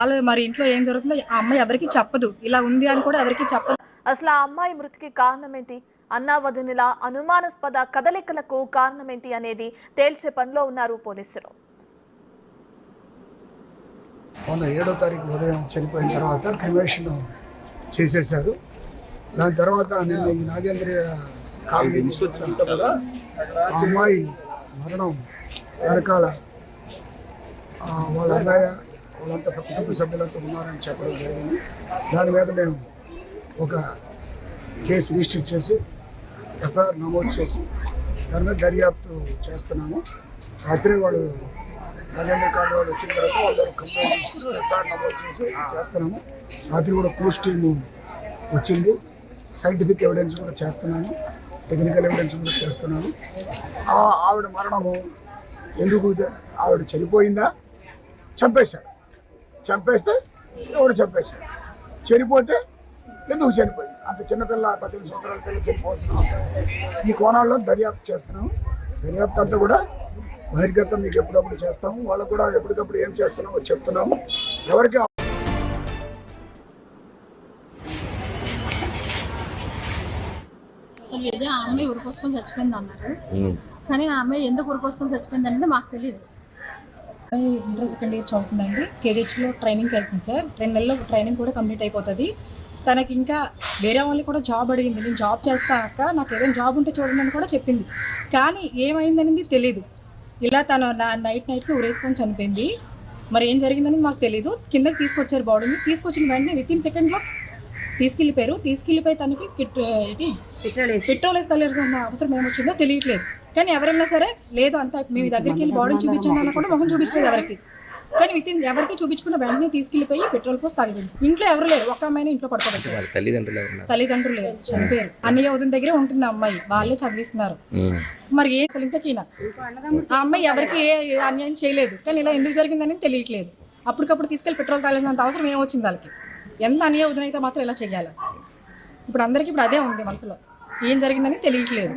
వాళ్ళు మరి ఇంట్లో ఏం జరుగుతుందో ఆ అమ్మాయి ఎవరికీ చెప్పదు. ఇలా ఉంది అని కూడా ఎవరికీ చెప్పదు. అసలు ఆ అమ్మాయి మృతికి కారణమేంటి? అన్నా వదినల అనుమానాస్పద కదలికలకు కారణమేంటి అనేది తేల్చే పనిలో ఉన్నారు పోలీసులు. మొన్న 7వ తారీఖు ఉదయం చనిపోయిన తర్వాత క్రిమేషన్ చేసేశారు. దాని తర్వాత నిన్న ఈ నాగేంద్ర కాలనీ అంతా కూడా ఆ అమ్మాయి మరణం వెనకాల వాళ్ళ అన్నయ్య వాళ్ళంతా కుటుంబ సభ్యులంతా ఉన్నారని చెప్పడం జరిగింది. దాని మీద మేము ఒక కేసు రిజిస్టర్ చేసి ఎఫ్ఐఆర్ నమోదు చేసి దాని మీద దర్యాప్తు చేస్తున్నాము. రాత్రి వాళ్ళు నాగేంద్ర కాలనీ వాళ్ళు వచ్చిన తర్వాత వాళ్ళు కంప్లైంట్ తీసుకుని ఎఫ్ఐఆర్ నమోదు చేసి చేస్తున్నాము. రాత్రి కూడా క్రూస్ టీము వచ్చింది. సైంటిఫిక్ ఎవిడెన్స్ కూడా చేస్తున్నాము, టెక్నికల్ ఎవిడెన్స్ కూడా చేస్తున్నాము. ఆవిడ మరణము ఎందుకు, ఆవిడ చనిపోయిందా, చంపేశారు, చంపేస్తే ఎవరు చంపేశారు, చనిపోతే ఎందుకు చనిపోయింది, అంత చిన్నపిల్ల 18 సంవత్సరాల పిల్ల చనిపోవాల్సిన అవసరం. ఈ కోణాల్లో దర్యాప్తు చేస్తున్నాము. దర్యాప్తు అంతా కూడా బహిర్గతం మీకు ఎప్పుడప్పుడు చేస్తాము. వాళ్ళకు కూడా ఎప్పటికప్పుడు ఏం చేస్తున్నామో చెప్తున్నాము. ఎవరికి లేదు ఆ అమ్మాయి ఉరిపోసుకొని చచ్చిపోయింది అన్నారు. కానీ ఆ అమ్మాయి ఎందుకు ఉరిపోసుకొని చచ్చిపోయింది అనేది మాకు తెలియదు. ఇంటర్ సెకండ్ ఇయర్ చదువుతుందండి. కేడీహెచ్లో ట్రైనింగ్కి వెళ్తుంది సార్. 2 నెలల్లో ట్రైనింగ్ కూడా కంప్లీట్ అయిపోతుంది. తనకి ఇంకా వేరే వాళ్ళు కూడా జాబ్ అడిగింది. నేను జాబ్ చేస్తాక నాకు ఏదైనా జాబ్ ఉంటే చూడండి అని కూడా చెప్పింది. కానీ ఏమైందనేది తెలియదు. ఇలా తను నైట్కి ఉరేసుకొని చనిపోయింది. మరి ఏం జరిగిందని మాకు తెలియదు. కిందకి తీసుకొచ్చారు బాడీని. తీసుకొచ్చిన వెంటనే వితిన్ సెకండ్లో తీసుకెళ్ళిపోయారు. తీసుకెళ్ళిపోయి తనకి పెట్రోల్ వేసి తల్లిన అవసరం ఏమొచ్చిందో తెలియట్లేదు. కానీ ఎవరైనా సరే లేదు అంతా మేము దగ్గరికి వెళ్ళి బాడీని చూపించండి అన్న కూడా మొహం చూపించలేదు ఎవరికి. కానీ వితిన్ ఎవరికి చూపించుకున్న వెంటనే తీసుకెళ్ళిపోయి పెట్రోల్ పోసి తగిలింది. ఇంట్లో ఎవరు లేరు, ఒక్క అమ్మాయిని ఇంట్లో పడుకోబెట్టారు. తల్లిదండ్రులు లేరు, చనిపోయారు. అన్నయ్య వదిన దగ్గరే ఉంటుంది అమ్మాయి, వాళ్ళే చదివిస్తున్నారు. మరి ఏ అసలు ఇంతకీనా ఆ అమ్మాయి ఎవరికి ఏ అన్యాయం చేయలేదు. కానీ ఇలా ఎందుకు జరిగిందని తెలియట్లేదు. అప్పటికప్పుడు తీసుకెళ్ళి పెట్రోల్ తాగినంత అవసరం ఏమొచ్చింది వాళ్ళకి. ఎంత అన్నయ్య వదిన అయితే మాత్రం ఇలా చెయ్యాలి. ఇప్పుడు అందరికీ ఇప్పుడు అదే ఉంది మనసులో, ఏం జరిగిందని తెలియట్లేదు.